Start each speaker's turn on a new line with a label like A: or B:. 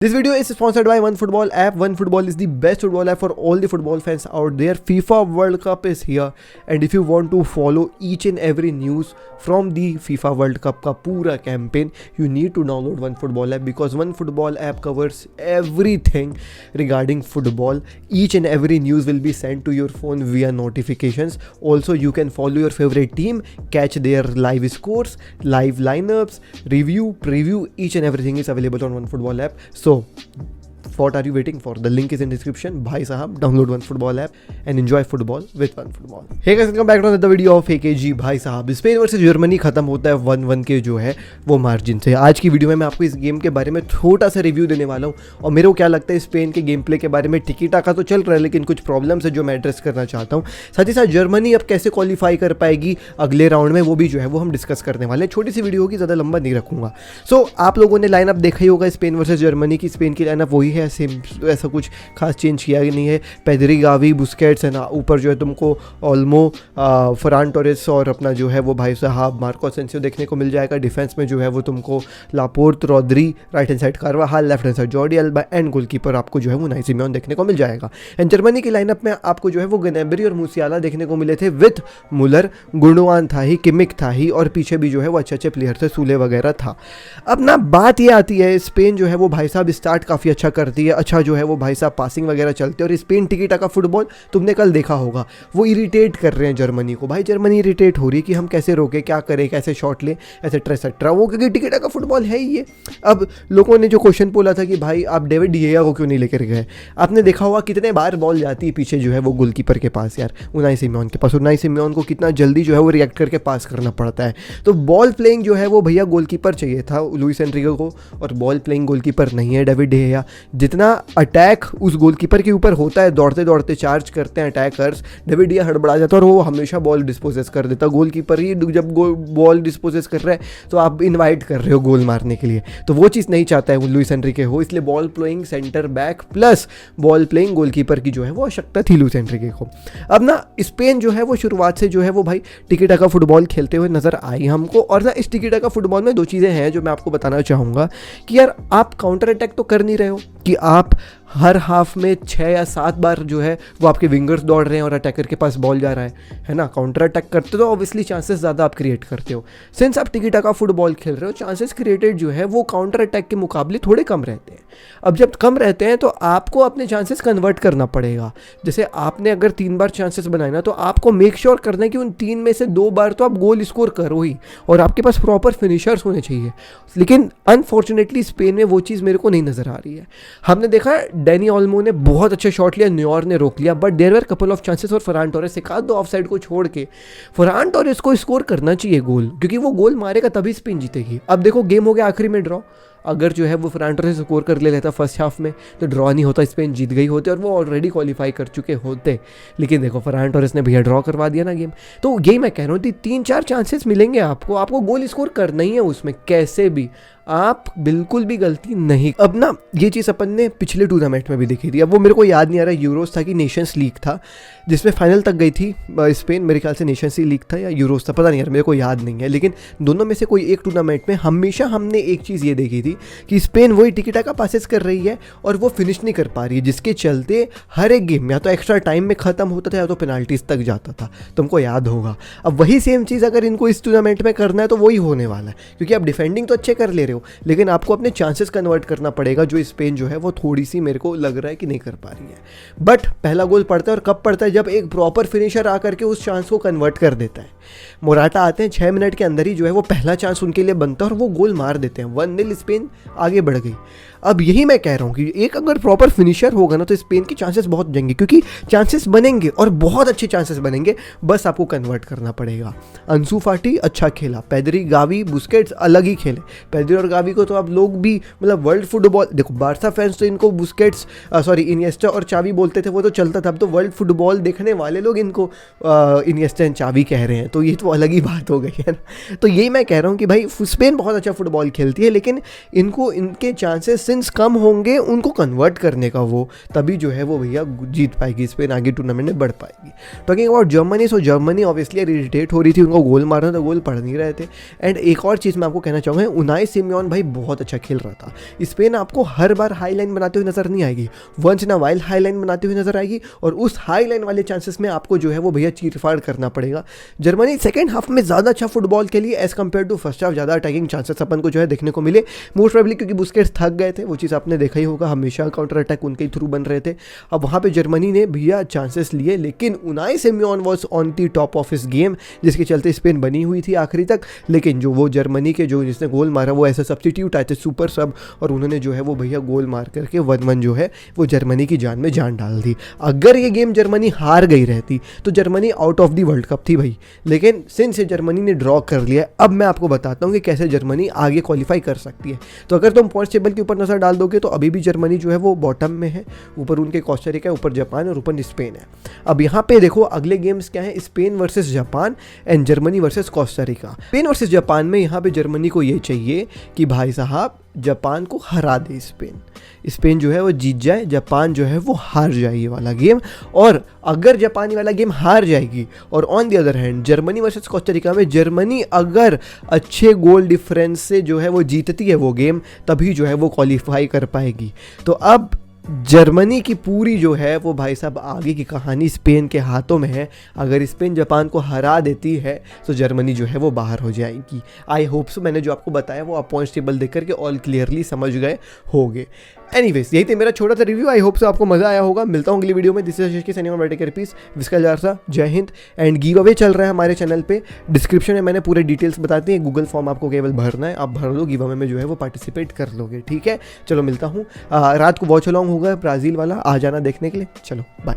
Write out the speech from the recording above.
A: This video is sponsored by OneFootball app. OneFootball is the best football app for all the football fans out there. FIFA World Cup is here, and if you want to follow each and every news from the FIFA World Cup का पूरा campaign, you need to download OneFootball app because OneFootball app covers everything regarding football. Each and every news will be sent to your phone via notifications. Also, you can follow your favorite team, catch their live scores, live lineups, review, preview. Each and everything is available on OneFootball app. So what are you waiting for? The link is in description. भाई साहब, download OneFootball app and enjoy football with OneFootball. Hey guys, welcome back to another video of AKG. भाई साहब, Spain versus Germany खत्म होता है 1-1 के जो है वो मार्जिन से। आज की वीडियो में मैं आपको इस गेम के बारे में छोटा सा रिव्यू देने वाला हूँ और मेरे को क्या लगता है स्पेन के गेम प्ले के बारे में। टिकी टाका तो चल रहा है लेकिन कुछ प्रॉब्लम्स है जो मैं एड्रेस करना चाहता हूँ। साथ ही साथ जर्मनी अब कैसे क्वालिफाई कर पाएगी अगले राउंड में, वो भी जो है वो हम डिस्कस करने वाले हैं। छोटी सी वीडियो होगी, ज़्यादा लंबा नहीं रखूँगा। सो आप लोगों ने लाइनअप देखा ही होगा स्पेन वर्सेस जर्मनी की। स्पेन की लाइनअप वही है, सेम, ऐसा कुछ खास चेंज किया ही नहीं है। पेड्री, गावी, बुस्केट्स है ना, ऊपर जो है तुमको ओल्मो, फरान टोरेस और अपना जो है वो भाई साहब मार्को असेंसियो देखने को मिल जाएगा। डिफेंस में जो है वो तुमको Laporte, Rodri, right hand side कार्वाहाल, left hand side Jordi alba and goalkeeper आपको जो है वो नाई सिमेओन देखने को मिल जाएगा। एंड जर्मनी की लाइनअप में आपको जो है वो गनेबरी और मूसियाला देखने को मिले थे विथ मुलर, गुंडोवान था ही, किमिक था ही और पीछे भी जो है वो अच्छे अच्छे प्लेयर थे, सूले वगैरह था। अब ना बात ये आती है, स्पेन जो है वो भाई साहब स्टार्ट काफ़ी अच्छा करती है, अच्छा जो है वो भाई साहब पासिंग वगैरह चलते हैं और स्पेन टिकी टाका फुटबॉल तुमने कल देखा होगा वो इरिटेट कर रहे हैं जर्मनी को। भाई जर्मनी इरिटेट हो रही है कि हम कैसे रोके, क्या करें, कैसे शॉट लें, एसेट्रा वो, क्योंकि टिकी टाका फुटबॉल है ही ये। अब लोगों ने जो क्वेश्चन बोला था कि भाई आप डेविड डिएगा को क्यों नहीं लेकर गए, आपने देखा होगा कितने बार बॉल जाती है पीछे जो है वो गोलकीपर के पास यार, उनाई सिमेओन के पास। उनाई सिमेओन को कितना जल्दी जो है वो रिएक्ट करके पास करना पड़ता है। तो बॉल प्लेइंग जो है वो भैया गोलकीपर चाहिए था लुइस एनरिके को, और बॉल प्लेइंग गोलकीपर नहीं है डेविड डिएगा। जितना अटैक उस गोलकीपर के ऊपर होता है, दौड़ते दौड़ते चार्ज करते हैं अटैकर्स, डेविड डिया हड़बड़ा जाता है और वो हमेशा बॉल डिस्पोजेस कर देता। गोलकीपर ही जब बॉल डिस्पोजेस कर रहा है तो आप इनवाइट कर रहे हो गोल मारने के लिए, तो वो चीज़ नहीं चाहता है लुइस एनरिके हो। इसलिए ball playing centre back plus ball playing goalkeeper की जो है वो आवश्यकता थी लुइस एनरिके को। अब ना स्पेन जो है वो शुरुआत से जो है वो भाई टिकी टाका फुटबॉल खेलते हुए नजर आई हमको। और ना इस टिकी टाका फुटबॉल में दो चीज़ें हैं जो मैं आपको बताना चाहूँगा कि यार आप काउंटर अटैक तो कर नहीं रहे हो कि आप हर हाफ में 6 या 7 बार जो है वो आपके विंगर्स दौड़ रहे हैं और अटैकर के पास बॉल जा रहा है ना। काउंटर अटैक करते तो ऑब्वियसली चांसेस ज़्यादा आप क्रिएट करते हो। सिंस आप टिकी टाका फुटबॉल खेल रहे हो, चांसेस क्रिएटेड जो है वो काउंटर अटैक के मुकाबले थोड़े कम रहते हैं। अब जब कम रहते हैं तो आपको अपने चांसेस कन्वर्ट करना पड़ेगा। जैसे आपने अगर 3 बार चांसेस बनाए ना, तो आपको मेक श्योर करना है कि उन 3 में से 2 बार तो आप गोल स्कोर करो ही, और आपके पास प्रॉपर फिनिशर्स होने चाहिए। लेकिन अनफॉर्चुनेटली स्पेन में वो चीज़ मेरे को नहीं नज़र आ रही है। हमने देखा डैनी ओल्मो ने बहुत अच्छा शॉट लिया, न्यूयॉर्क ने रोक लिया, but there were couple of chances और फरान टोरेस एक आध दो ऑफसाइड को छोड़ के फरान टोरेस को स्कोर करना चाहिए गोल, क्योंकि वो गोल मारेगा तभी स्पेन जीतेगी। अब देखो गेम हो गया आखिरी में ड्रॉ। अगर जो है वो फरान टोरेस स्कोर कर ले लेता फर्स्ट हाफ में तो ड्रॉ नहीं होता, स्पेन जीत गई होते और वो ऑलरेडी क्वालिफाई कर चुके होते। लेकिन देखो फरान टोरेस ने भैया ड्रॉ करवा दिया ना गेम। तो गेम मैं कह रहा हूँ 3-4 चांसेस मिलेंगे आपको गोल स्कोर करना ही है उसमें कैसे भी, आप बिल्कुल भी गलती नहीं। अब ना ये चीज़ अपन ने पिछले टूर्नामेंट में भी देखी थी। अब वो मेरे को याद नहीं आ रहा यूरोस था कि नेशंस लीग था जिसमें फाइनल तक गई थी स्पेन, मेरे ख्याल से नेशंस लीग था या यूरोस था, पता नहीं यार, मेरे को याद नहीं है। लेकिन दोनों में से कोई एक टूर्नामेंट में हमेशा हमने एक चीज़ ये देखी थी कि स्पेन वही टिकी टाका पासेस कर रही है और वो फिनिश नहीं कर पा रही है, जिसके चलते हर एक गेम या तो एक्स्ट्रा टाइम में ख़त्म होता था या तो पेनाल्टीज तक जाता था, तुमको याद होगा। अब वही सेम चीज़ अगर इनको इस टूर्नामेंट में करना है तो वही होने वाला है, क्योंकि आप डिफेंडिंग तो अच्छे कर ले रहे हो लेकिन आपको अपने चांसेस कन्वर्ट करना पड़ेगा, जो स्पेन जो है वो थोड़ी सी मेरे को लग रहा है कि नहीं कर पा रही है। बट पहला गोल पड़ता है और कब पड़ता है, जब एक प्रॉपर फिनिशर आकर के उस चांस को कन्वर्ट कर देता है। मोराटा आते हैं 6 मिनट के अंदर ही जो है वो पहला चांस उनके लिए बनता है और वो गोल मार देते हैं। 1-0 स्पेन आगे बढ़ गई। अब यही मैं कह रहा हूँ कि एक अगर प्रॉपर फिनिशर होगा ना तो स्पेन की चांसेस बहुत जाएंगे, क्योंकि चांसेस बनेंगे और बहुत अच्छे चांसेस बनेंगे, बस आपको कन्वर्ट करना पड़ेगा। अंसू फाटी अच्छा खेला, पेड्री, गावी, बुस्केट्स अलग ही खेले। पेड्री और गावी को तो आप लोग भी मतलब वर्ल्ड फुटबॉल, देखो बार्सा फैंस तो इनको बुस्केट्स इनिएस्टा और चावी बोलते थे, वो तो चलता था। अब तो वर्ल्ड फुटबॉल देखने वाले लोग इनको इनिएस्टा एंड चावी कह रहे हैं, तो ये तो अलग ही बात हो गई है ना। तो यही मैं कह रहा हूँ कि भाई स्पेन बहुत अच्छा फुटबॉल खेलती है लेकिन इनको इनके चांसेस पर्सन्स कम होंगे उनको कन्वर्ट करने का वो, तभी जो है वो भैया जीत पाएगी स्पेन, आगे टूर्नामेंट में बढ़ पाएगी। Talking about Germany, so Germany obviously irritate हो रही थी, उनको गोल मारना था, गोल पड़ नहीं रहे थे। एंड एक और चीज़ मैं आपको कहना चाहूँगा, उनाई सिमियोन भाई बहुत अच्छा खेल रहा था। स्पेन आपको हर बार हाई लाइन बनाते हुए नजर नहीं आएगी, once in a while high line बनाते हुए नजर आएगी, और उस हाई लाइन वाले चांसेस में आपको जो है वो भैया चीरफाड़ करना पड़ेगा। जर्मनी सेकंड हाफ में ज़्यादा अच्छा फुटबॉल के लिए as compare to first half, ज़्यादा अटैकिंग चांसेस अपन को जो है देखने को मिले, मोस्ट प्रोबेबली क्योंकि बुस्केट्स थक गए थे, वो चीज़ आपने देखा ही होगा, हमेशा काउंटर अटैक उनके थ्रू बन रहे थे। अब वहाँ पे जर्मनी ने भैया चांसेस लिए, लेकिन Unai Simon was on the top of his game, जिसके चलते स्पेन बनी हुई थी आखिरी तक। लेकिन जो वो जर्मनी के जो जिसने गोल मारा वो ऐसे सब्स्टिट्यूट आए थे, सुपर सब, और उन्होंने जो है वो भैया गोल मार करके 1-1 जो है वो जर्मनी की जान में जान डाल दी। अगर ये गेम जर्मनी हार गई रहती तो Germany out of the world cup थी भाई, लेकिन सिंस जर्मनी ने ड्रॉ कर लिया, अब मैं आपको बताता हूँ कि कैसे जर्मनी आगे क्वालिफाई कर सकती है। तो अगर तुम पॉइंट्स टेबल के ऊपर नजर डाल दोगे तो अभी भी जर्मनी जो है वो बॉटम में है, ऊपर उनके कोस्टा रिका है, ऊपर जापान और ऊपर स्पेन है। अब यहाँ पे देखो अगले गेम्स क्या है, Spain versus Japan and Germany versus Costa Rica. Spain versus Japan में यहाँ पे जर्मनी को ये चाहिए कि भाई साहब जापान को हरा दे स्पेन जो है वो जीत जाए, जापान जो है वो हार जाए ये वाला गेम। और अगर जापान ये वाला गेम हार जाएगी और on the other hand Germany versus Costa Rica में जर्मनी अगर अच्छे गोल डिफरेंस से जो है वो जीतती है वो गेम, तभी जो है वो क्वालिफाई कर पाएगी। तो अब जर्मनी की पूरी जो है वो भाई साहब आगे की कहानी स्पेन के हाथों में है। अगर स्पेन जापान को हरा देती है तो जर्मनी जो है वो बाहर हो जाएगी। आई होप सो, मैंने जो आपको बताया वो आप पॉइंट्स टेबल देख करके ऑल क्लियरली समझ गए होंगे। एनीवेज यही थे मेरा छोटा सा रिव्यू, आई होप सो आपको मजा आया होगा। मिलता हूँ अगली वीडियो में। दिस इज आशीष की सनी वर्टिकल पीस विस्कल जारसा, जय हिंद। एंड गिव अवे चल रहा है हमारे चैनल पे, डिस्क्रिप्शन में मैंने पूरे डिटेल्स बताती हैं, गूगल फॉर्म आपको केवल भरना है, आप भर दो, गिव अवे में जो है वो पार्टिसिपेट कर लोगे, ठीक है। चलो मिलता हूँ, रात को वॉच अलॉन्ग होगा ब्राज़ील वाला, आ जाना देखने के लिए। चलो बाय।